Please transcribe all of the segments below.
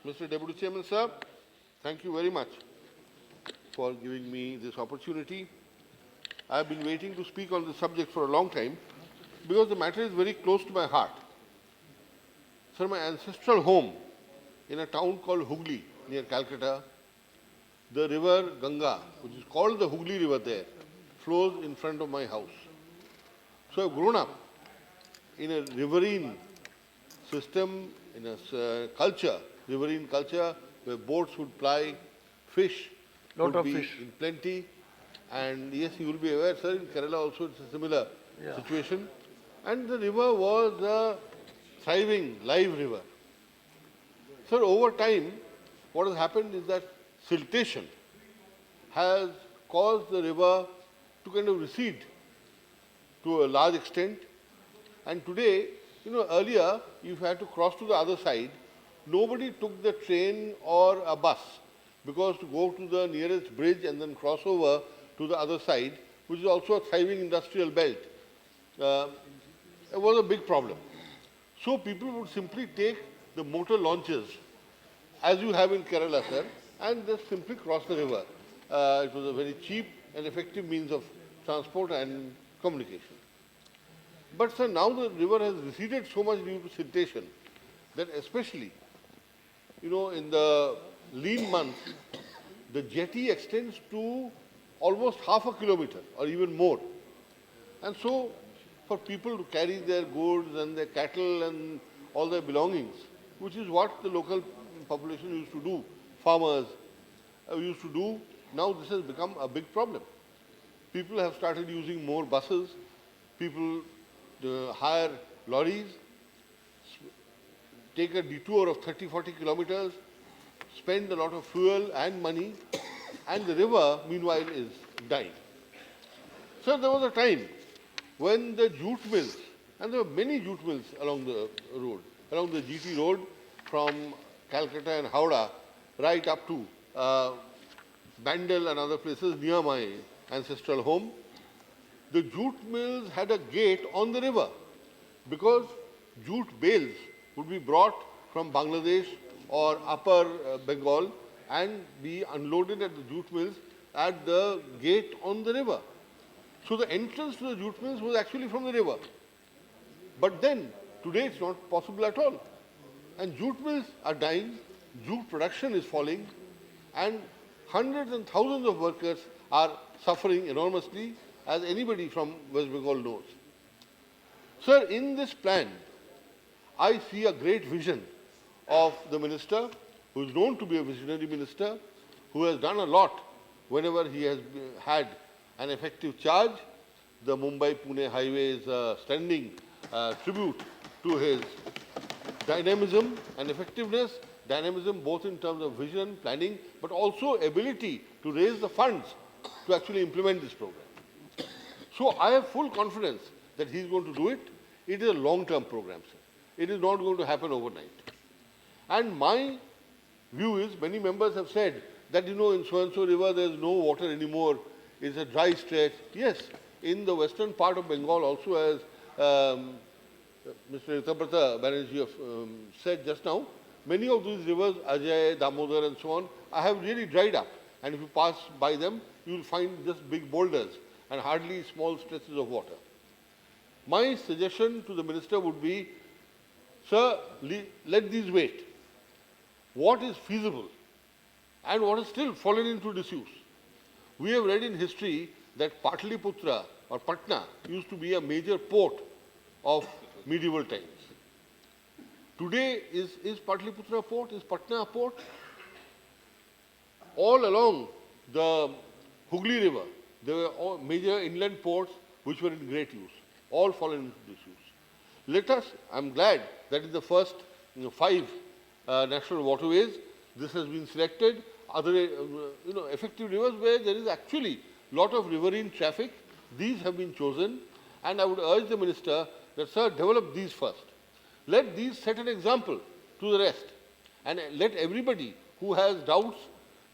Mr. Deputy Chairman, sir, thank you very much for giving me this opportunity. I have been waiting to speak on this subject for a long time because the matter is very close to my heart. Sir, my ancestral home in a town called Hooghly near Calcutta, the river Ganga, which is called the Hooghly River there, flows in front of my house. So I've grown up in a riverine system, in a culture, riverine culture, where boats would ply, fish would be in plenty. And yes, you will be aware, sir, in Kerala also it's a similar situation. And the river was a thriving, live river. Sir, over time, what has happened is that siltation has caused the river to kind of recede to a large extent. And today, earlier, if you had to cross to the other side, nobody took the train or a bus, because to go to the nearest bridge and then cross over to the other side, which is also a thriving industrial belt, it was a big problem. So people would simply take the motor launches, as you have in Kerala, sir, and just simply cross the river. It was a very cheap and effective means of transport and communication. But sir, now the river has receded so much due to siltation that especially, in the lean months, the jetty extends to almost half a kilometer or even more. And so for people to carry their goods and their cattle and all their belongings, which is what the local population used to do, farmers used to do, now this has become a big problem. People have started using more buses, people hire lorries, take a detour of 30-40 kilometers, spend a lot of fuel and money, and the river, meanwhile, is dying. So there was a time when the jute mills, and there were many jute mills along the road, along the GT road from Calcutta and Howrah right up to Bandel and other places near my ancestral home. The jute mills had a gate on the river because jute bales would be brought from Bangladesh or upper Bengal and be unloaded at the jute mills at the gate on the river. So the entrance to the jute mills was actually from the river. But then, today it's not possible at all. And jute mills are dying, jute production is falling, and hundreds and thousands of workers are suffering enormously, as anybody from West Bengal knows. Sir, in this plan, I see a great vision of the minister, who is known to be a visionary minister, who has done a lot whenever he has had an effective charge. The Mumbai-Pune highway is a standing tribute to his dynamism and effectiveness, dynamism both in terms of vision, planning, but also ability to raise the funds to actually implement this program. So I have full confidence that he is going to do it. It is a long-term program, sir. It is not going to happen overnight. And my view is, many members have said that, in so-and-so river there is no water anymore, it's a dry stretch. Yes, in the western part of Bengal also, as Mr. Ritabrata Banerjee said just now, many of these rivers, Ajay, Damodar and so on, have really dried up. And if you pass by them, you will find just big boulders and hardly small stretches of water. My suggestion to the minister would be, sir, let these wait. What is feasible and what has still fallen into disuse? We have read in history that Patliputra or Patna used to be a major port of medieval times. Today, is Patliputra a port? Is Patna a port? All along the Hooghly River, there were all major inland ports which were in great use, all fallen into disuse. Let us, I'm glad that in the first 5 national waterways, this has been selected. Other, effective rivers where there is actually a lot of riverine traffic, these have been chosen. And I would urge the minister that, sir, develop these first. Let these set an example to the rest. And let everybody who has doubts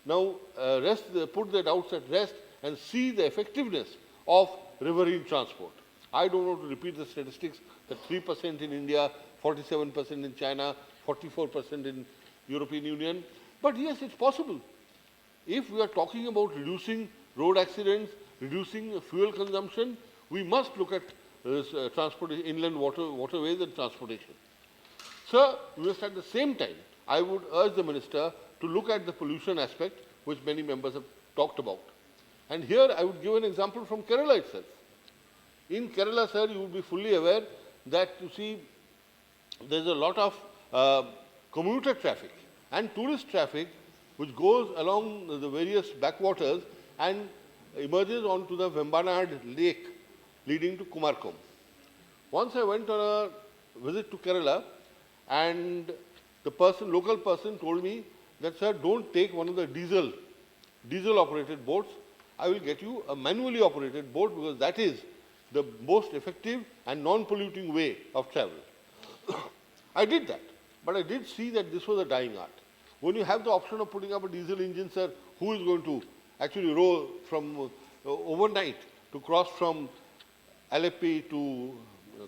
now put their doubts at rest and see the effectiveness of riverine transport. I don't want to repeat the statistics that 3% in India, 47% in China, 44% in European Union. But yes, it's possible. If we are talking about reducing road accidents, reducing fuel consumption, we must look at inland waterways and transportation. Sir, just at the same time, I would urge the Minister to look at the pollution aspect, which many members have talked about. And here I would give an example from Kerala itself. In Kerala, sir, you will be fully aware that, you see, there is a lot of commuter traffic and tourist traffic which goes along the various backwaters and emerges onto the Vembanad lake leading to Kumarkom. Once I went on a visit to Kerala, and the local person told me that, sir, don't take one of the diesel operated boats. I will get you a manually operated boat because that is the most effective and non-polluting way of travel. I did that, but I did see that this was a dying art. When you have the option of putting up a diesel engine, sir, who is going to actually row from overnight to cross from Aleppi to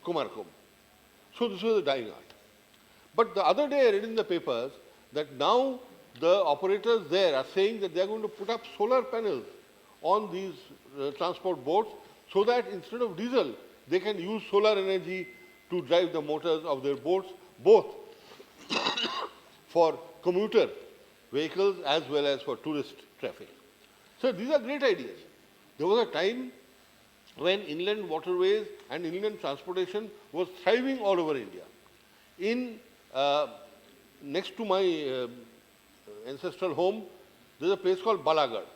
Kumarkom? So this was a dying art. But the other day I read in the papers that now the operators there are saying that they are going to put up solar panels on these transport boats so that instead of diesel, they can use solar energy to drive the motors of their boats, both for commuter vehicles as well as for tourist traffic. So these are great ideas. There was a time when inland waterways and inland transportation was thriving all over India. Next to my ancestral home, there is a place called Balagarh.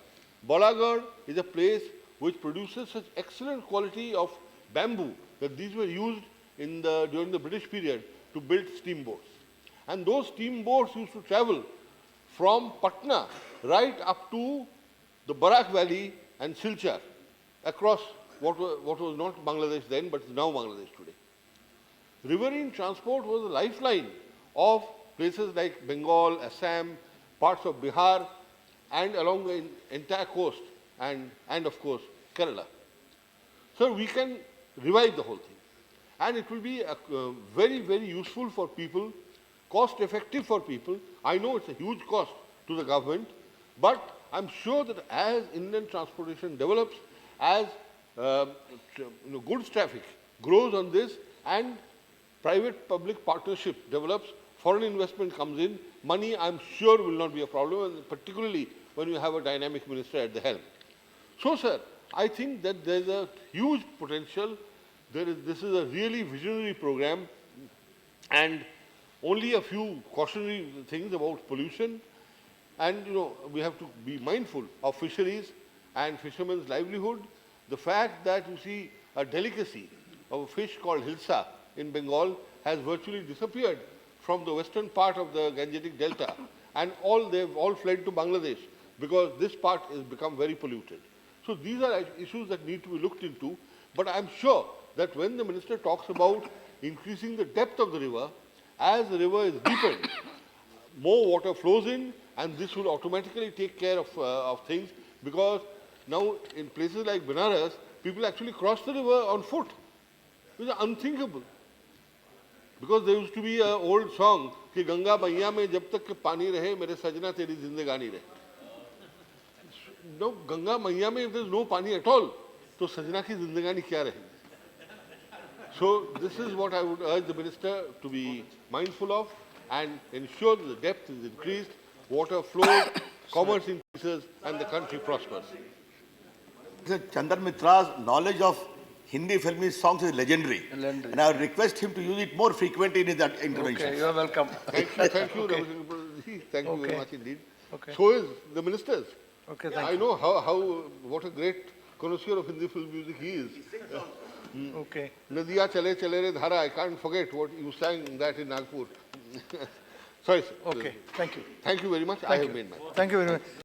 Balagarh is a place which produces such excellent quality of bamboo that these were used during the British period to build steamboats. And those steamboats used to travel from Patna right up to the Barak Valley and Silchar across what was not Bangladesh then, but is now Bangladesh today. Riverine transport was the lifeline of places like Bengal, Assam, parts of Bihar, and along the entire coast, and of course, Kerala. So we can revive the whole thing. And it will be very, very useful for people, cost effective for people. I know it's a huge cost to the government, but I'm sure that as inland transportation develops, as goods traffic grows on this, and private-public partnership develops, foreign investment comes in, money, I'm sure, will not be a problem, and particularly when you have a dynamic minister at the helm. So, sir, I think that there is a huge potential. This is a really visionary program, and only a few cautionary things about pollution. And, we have to be mindful of fisheries and fishermen's livelihood. The fact that, you see, a delicacy of a fish called hilsa in Bengal has virtually disappeared from the western part of the Gangetic Delta, and they've all fled to Bangladesh because this part has become very polluted. So these are issues that need to be looked into, but I'm sure that when the minister talks about increasing the depth of the river, as the river is deepened, more water flows in, and this will automatically take care of things, because now in places like Benares, people actually cross the river on foot, which is unthinkable. Because there used to be an old song, कि गंगा मैया में जब तक के पानी रहे मेरे सजना तेरी जिंदगानी रहे. No, Ganga Maiya mein if there is no pani at all, तो सजना की जिंदगानी क्या रहेगी? So this is what I would urge the minister to be mindful of and ensure that the depth is increased, water flows, commerce increases, and the country prospers. Chandan Mitra's knowledge of Hindi filmy songs is legendary. And I would request him to use it more frequently in his interventions. Okay, you are welcome. Thank you, Okay. Thank you very much indeed. Okay. So is the ministers. Okay, thank I know what a great connoisseur of Hindi film music he is. Okay. Nadiya chale chale re dhara, I can't forget what you sang that in Nagpur. Sorry, sir. Okay, thank you. Thank you very much. I have made my. Thank you very much.